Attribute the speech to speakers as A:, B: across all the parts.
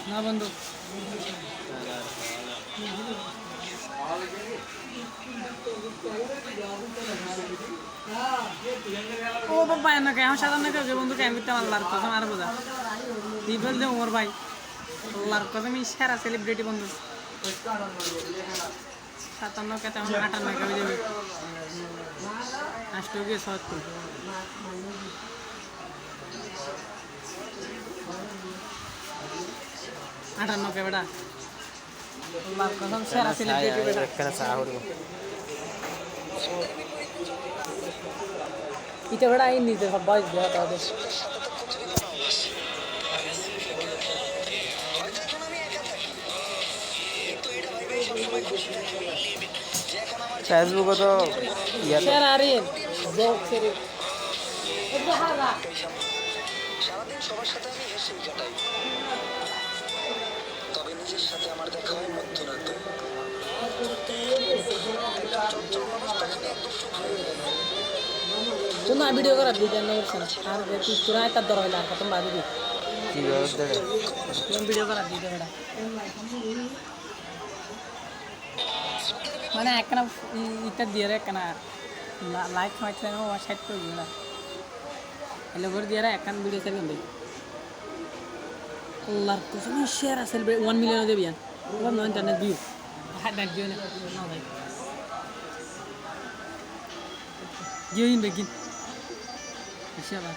A: না বন্ধু ও বাবা এনাকে আমার সাধারণ কেউ বন্ধু কেন করতে আল্লাহর কথা আর বোঝা তুই বললে ওমর ভাই আল্লাহর কথা আমি সেরা সেলিব্রিটি বন্ধু 57 কে তেমন 58 কে যাবে আজকে গিয়ে 70 58 কে বেটা আল্লাহর কথা সেরা সেলিব্রিটি বেটা
B: এখানে সাহর
A: এটা বেটা আইন নিতে সব বয়স দেওয়া তাদের
B: ফেসবুকে তো
C: সারাদিন সবার সাথে আমি হেসেই কাটাই, তবে নিজের সাথে আমার দেখা হয় মধ্যরাতে।
A: তুমি ভিডিও করার দিতে না করছেন আর তুই তোরা তার দর হইলা আর প্রথম বাদি দি
B: কি ব্যবস্থা
A: তুমি ভিডিও করার দিতে বেটা মানে একখানা ইটা দিয়ে একখানা লাইক মাইক ও সাইড করে দিও না এলে করে দিয়ে একখান ভিডিও সেল করবে আল্লাহর কসম শেয়ার আছে 1 মিলিয়ন দেবে ইয়ান ওর নয় ইন্টারনেট ভিউ হাত ডাক দিও না না ভাই দিও ইন বেগিন ইনশাআল্লাহ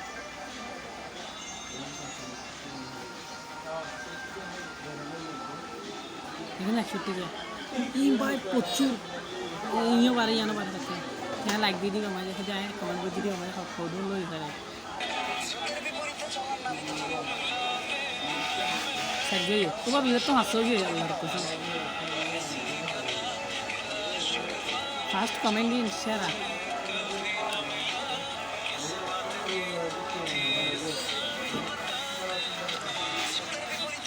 A: এখানে 61 কে ইন ভাই প্রচুর ইও বারে জানো বারে থাকে হ্যাঁ লাইক দিয়ে দিও মাঝে সাথে আয় কমেন্ট করে দিও আমাদের সব ফটো লই করে সাইজে তো বাবু তো হাসো গিয়ে আল্লাহর কসম ফার্স্ট কমেন্ট দিন শেয়ার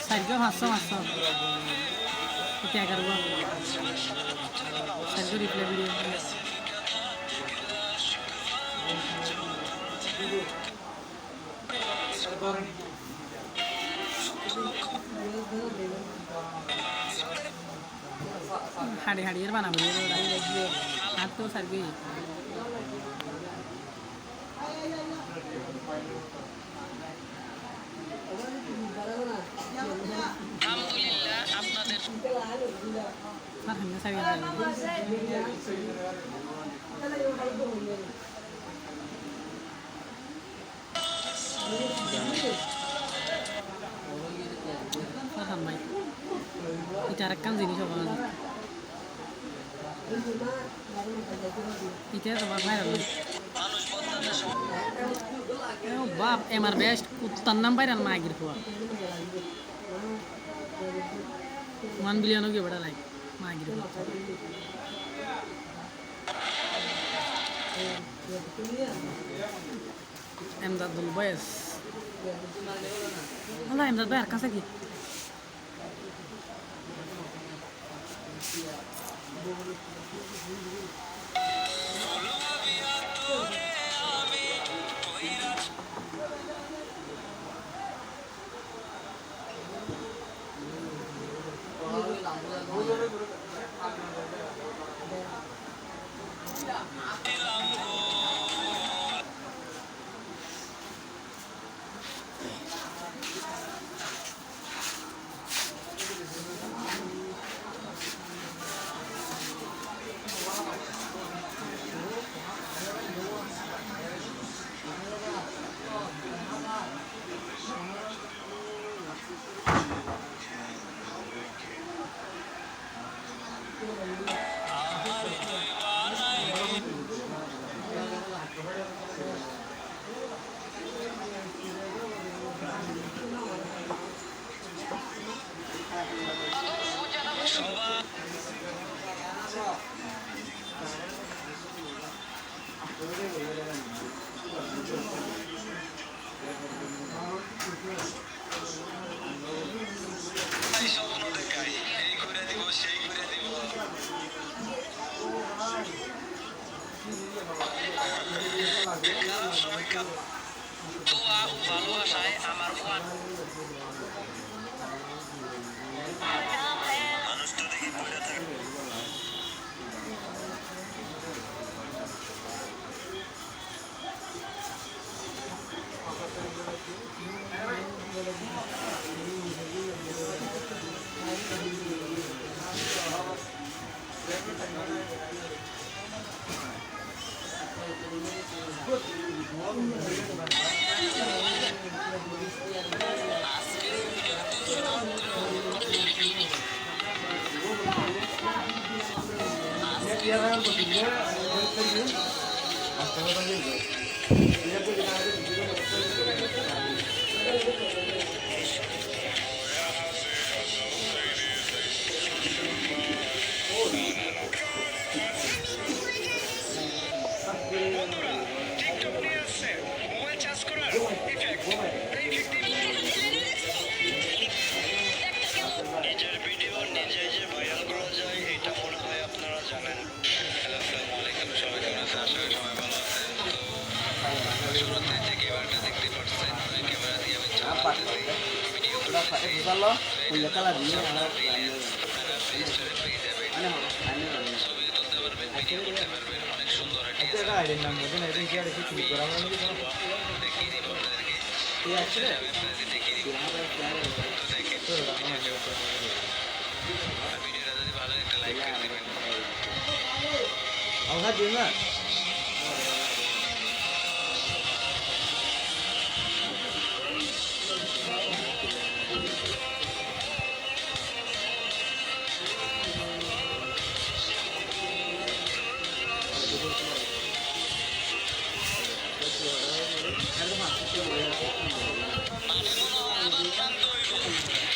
A: সাইজে হাসো হাসো क्या करूँगा सर को रिप्लाई वीडियो हाड़ी हाड़ी बना बोलिए हाथ तो सर भी আর हमने सारी আর ভাই এটা আরেকখান জিনিস হবে না এটা তো ভাইরাল ও বাপ এমআর বেস্ট কুত্তার নাম ভাইরাল মাগির ফুয়া 1 बिलियन हो गया बड़ा लाइक मागिर एमदाद दुलबयस अल्लाह एमदाद भाई कहाँ से की
C: দোয়া ও বাসায় আমার মানুষটা দেখি পড়ে থাকে। টিকটক নিয়ে আসছে মোবাইল চার্জ করার ইফেক্ট। নিজের ভিডিও নিজে যে ভাইরাল করা যায় এটা মনে হয় আপনারা জানেন। আসসালামু আলাইকুম, সবাই কেমন আছেন? আশা করি সবাই ভালো আছেন। তো শুরুতে যে ক্যামেরাটা দেখতে পাচ্ছেন ওই ক্যামেরা দিয়ে আমি চালাতেছি ভিডিও করতেছি। আপনারা প্লে স্টোরে পেয়ে যাবেন, ছবি তুলতে পারবেন, ভিডিও করতে পারবেন, অনেক সুন্দর একটি দেখিয়ে দিব আপনাদেরকে। আপনাদেরকে দেখিয়ে দিব। তো দেখেন ভিডিওটা যদি ভালো একটা লাইক করে দেবেন। মানে মনে হয় আবার শান্ত হইব।